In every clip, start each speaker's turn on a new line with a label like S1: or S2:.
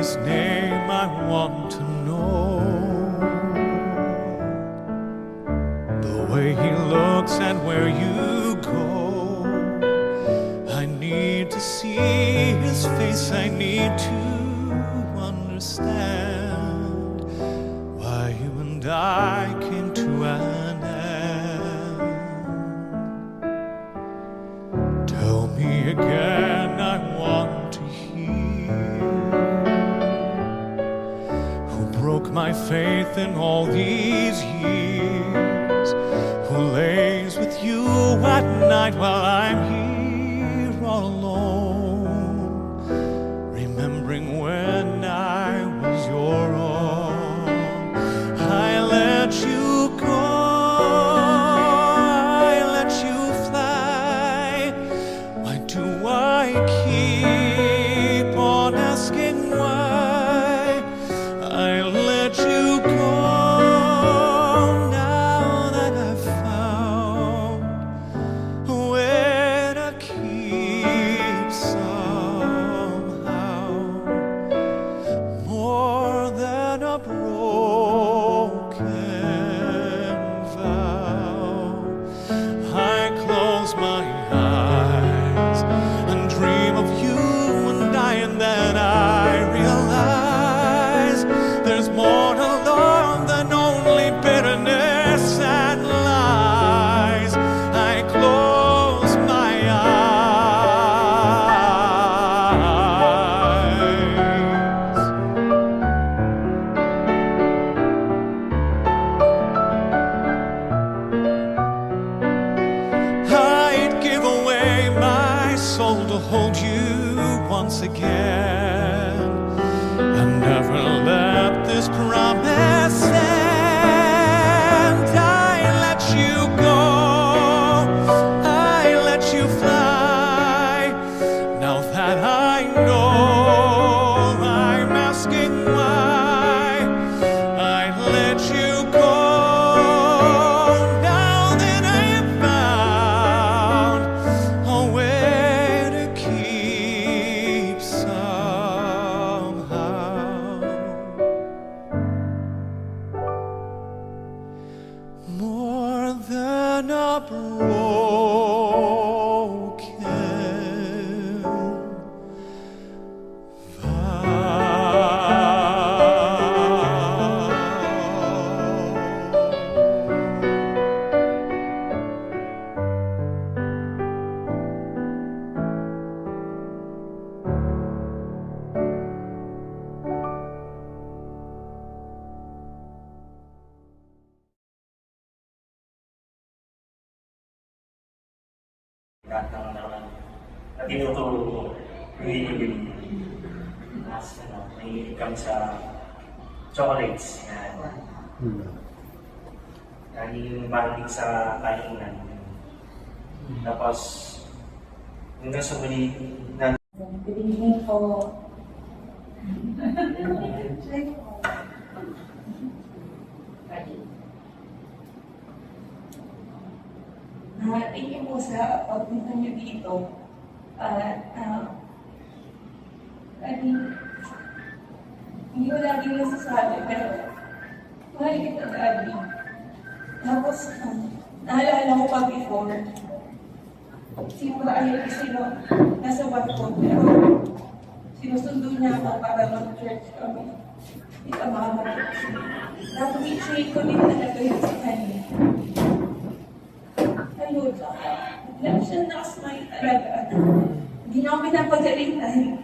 S1: his name I want to know. The way he looks and where you go. I need to see his face, I need to understand why you and I came to an end. Tell me again, I want to hear who broke my faith in all these years, who lays with you at night while I'm here all alone, remembering when I was your own. I let you go, I let you fly. Why do I keep on asking why? I let you go now that I've found a way to keep somehow. More than a broken vow, I close my eyes and dream of you and then I realize there's more to love than only bitterness and lies. I close my eyes. I'd give away my soul to hold you once again and never let this promise end. I let you go, I let you fly. Now that I know I'm asking why, I let you go. Now that I have found a way to keep somehow. More than a broken
S2: lahat ng naman na tinuturo ko, hindi mas nahihilig kami sa chocolates. Yan. Lagi yung bonding sa kainan. Tapos, hanggang sa muli na
S3: Good evening po. Thank you po sa pagpunta niyo dito. Hindi ko lagi nasasabi, pero mahal kita, Daddy. Tapos, naalala ko pa before, sino nasa Watford, pero sinusundo niya ako para mag-church kami. Hindi ka makakachurch. Na-appreciate ko din talaga yun sa kanya. Ayun, alam siya nakasmile talaga. Hindi niya ako pinapagalitan.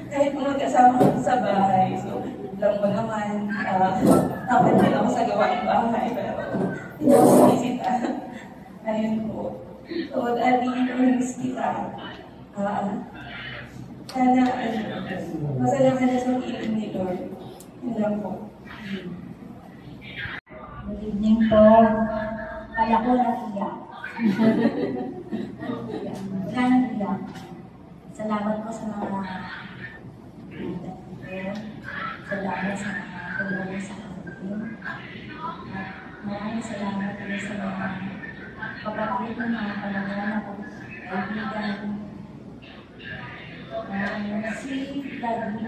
S3: Kahit mga kasama ko sa bahay. So, alam mo naman, tapat din ako sa gawaing bahay. Pero, hindi ako sinisita. Ayun po. So, Daddy, miss kita. Sana, masaya ka na sa piling ni Lord. Yun lang po.
S4: Good evening po. Kala ko natiyak. Wala nang iyak. Salamat po sa mga kaibigan ko. Salamat sa mga tulong sa akin. At maraming salamat po sa mga pagkakulit ng mga panagawa na kaibigan. Si Daddy,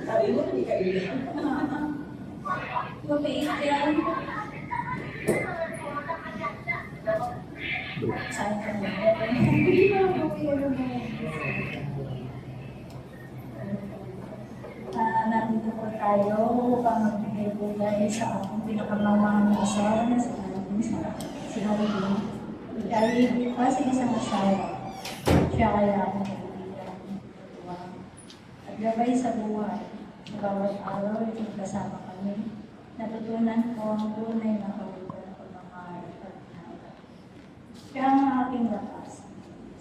S3: Sabi mo, hindi ka ilan.
S4: Mabait yan. Saan ka na? Nandito po tayo upang magbigay po dahil sa ating pinakamamahal na asawa na sa ating si Halloween. Dahil kasi isang asawa, siya kaya ang kaibigan. At gabay sa buhay, sa bawat araw ay kasama kami. Natutunan ko ang tunay na kawitan ng pagmamahal at pagmamahal. Siya ang aking lakas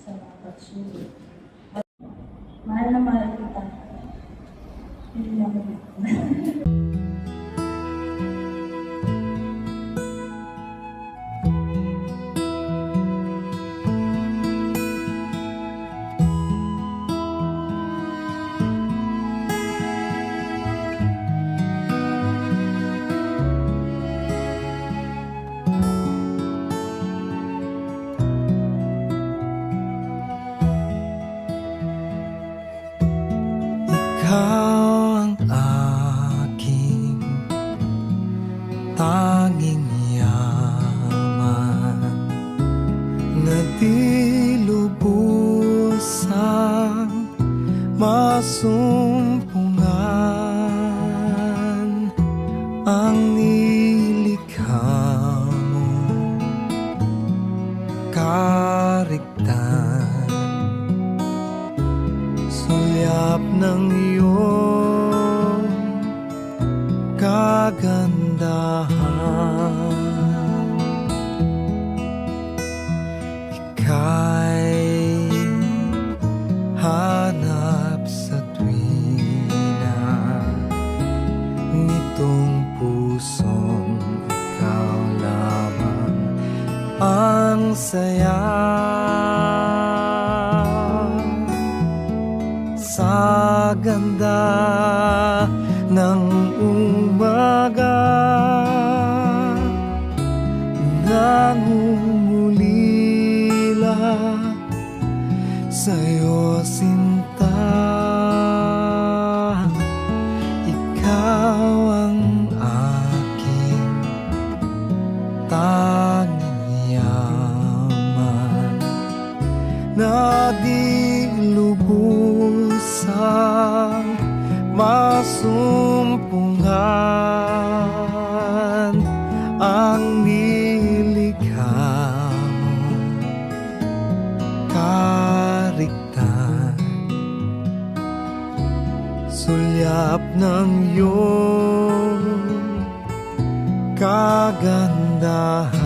S4: sa mga pagsulit. Mahal na mahal kita. Hindi naman ito.
S1: Ikaw ang aking tanging yaman na di lubusang masumpungan ang nilikha mo karigtan. Sulyap ng iyong kagandahan, ika'y hanap sa tuwina nitong pusong ikaw lamang ang saya. Sa ganda ng umaga, nangungulila sa'yo sinta. Ikaw ang aking tanging yaman na di lubusang masumpungan ang nilikha mo karigtan. Sulyap ng iyong kagandahan,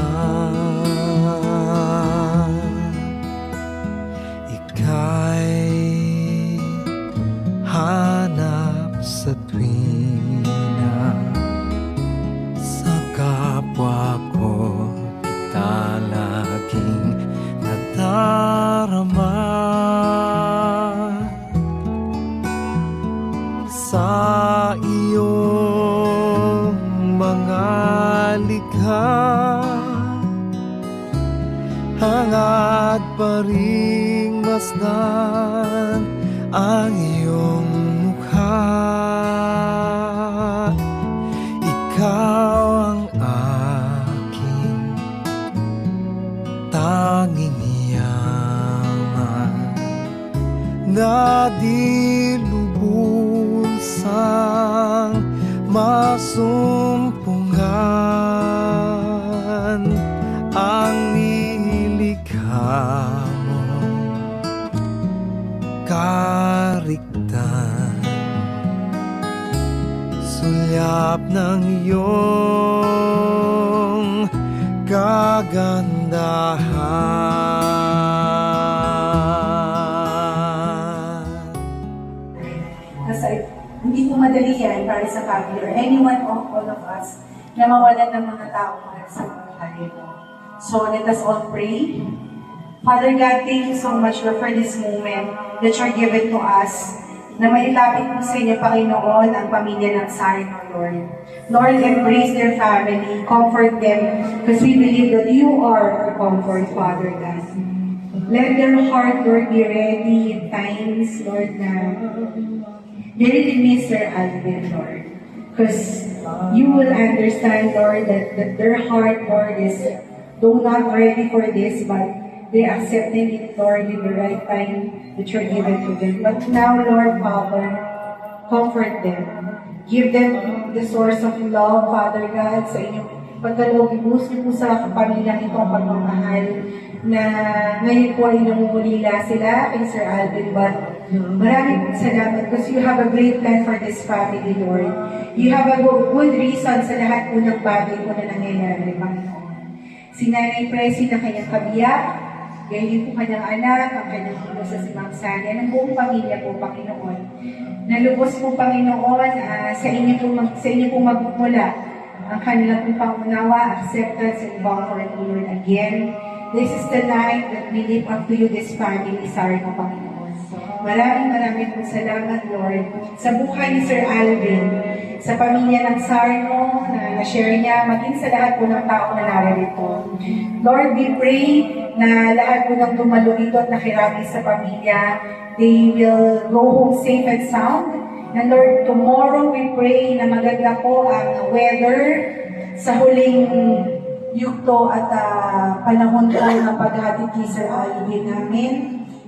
S1: ika'y hanap sa tuwina. Sa kapwa ko kita laging nadarama. Sa iyong mga likha, hangad pa ring masdan ang iyong mukha. Ikaw ang aking tanging yaman na di lubusang masumpungan ang nilikha mo karigtan. Sulyap ng iyong kagandahan.
S3: Kasi hindi po madali yan para sa family or anyone of all of us na mawalan ng mga tao mahal sa mga buhay mo. So let us all pray. Father God, thank you so much Lord, for this moment that you're given to us na mailapit po sa inyo, Panginoon, ang pamilya ng Sarno, Lord. Lord, embrace their family, comfort them, because we believe that you are our comfort, Father God. Let their heart, Lord, be ready at times, Lord, na
S5: they really miss Sir Alvin, Lord. Because you will understand, Lord, that their heart, Lord, is though not ready for this, but they're accepting it, Lord, in the right time that you're given to them. But now, Lord, Father, comfort them. Give them the source of love, Father God, sa inyong pagkaloob. Ibuhos niyo po sa pamilyang ito ang pagmamahal na ngayon po ay namumulila sila kay Sir Alvin. But maraming pong salamat because you have a great plan for this family, Lord. You have a good reason sa lahat po ng bagay po na nangyayari, Panginoon. Si Nanay Presi na kanyang kabiyak, gayon po kanyang anak, ang kanyang hilo sa si Ma'am Sanya, ng buong pamilya po, Panginoon. Nalubos po, Panginoon, sa inyo po magmula ang kanilang pong pangunawa, acceptance, and comfort, Lord, again. This is the night that we live up to you, this family, Sarno, Panginoon. Maraming pong salamat, Lord, sa buhay ni Sir Alvin, sa pamilya ng Sarno na na-share niya, maging sa lahat po ng tao na narito. Lord, we pray na lahat po ng dumalo dito at nakirami sa pamilya, they will go home safe and sound. And Lord, tomorrow we pray na maganda po ang weather sa huling yugto at panahon po ng paghatid kay Sir Alvin namin.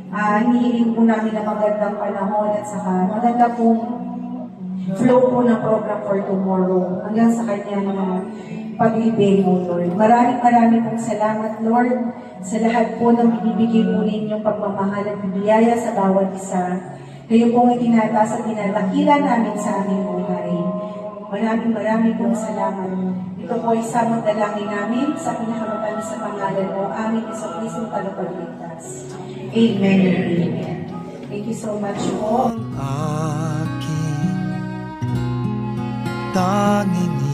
S5: Hinihiling po namin na magandang panahon at saka maganda pong flow po ng program for tomorrow hanggang sa kanyang pag-ibig mo, Lord. Maraming pong salamat, Lord, sa lahat po ng ibibigay po ninyong pagmamahal at biyaya sa bawat isa. Kayo pong itinataas at tinatangkilan namin sa aming buhay. Maraming pong salamat. Ito po ay samang dalangin namin sa pinakamatamis sa pangalan mo, aming Jesucristo tagapagligtas. Amen and amen. Thank you so much po.
S1: Aking tanging